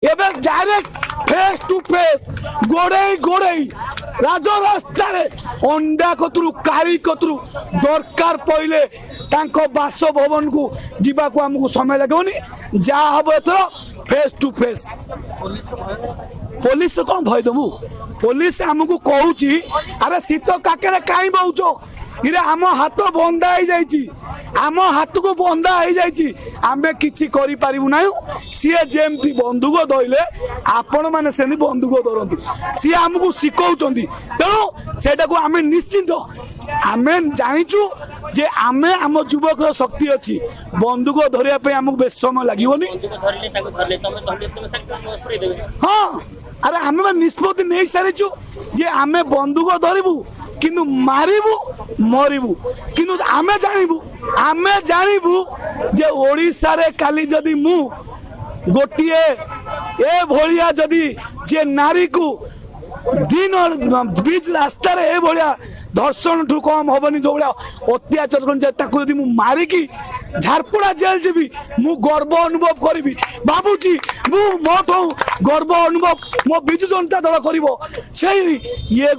एबे direct face to face गोड़े गोड़े राज रास्तार अंडा कतरू कारी कतरू दरकार पड़े बासभवन को जीवा को आमको समय लगेनि जहाँ हम एथर फेस टू फेस पुलिस कौन भय दबू पुलिस आमको कहूँ अरे शीत काके कहीं बहुच इरे आम हाथ बंधा हो आम हाथ को बंधा हो आम कि ना सी जमी बंदूक धरले आपण मैंने से बंदूक धरतु सी आमको शिखौ तेणु से आम निश्चिंत आम जाचु जे आम आम युवक शक्ति अच्छी बंदूक धरने आमको बेस समय लगे हाँ अरे आम निष्पत्ति नहीं सारीचु जे आम बंदूक धरबू किंतु मारिबू मरिबू किंतु आमे जानबू जे ओडिशा रे काली जदि मु गोटिए ए भलिया जदि जे नारी को दिन बीच रास्ता रे ए भलिया धर्षण ठू कम हबनी जो भलिया अत्याचार कर जदि मु मारिकी झारपड़ा जेल जीवी मु गर्व अनुभव करी बाबूजी मु मोठो गर्व अनुभव मो बिजु जनता दल करिवो से ये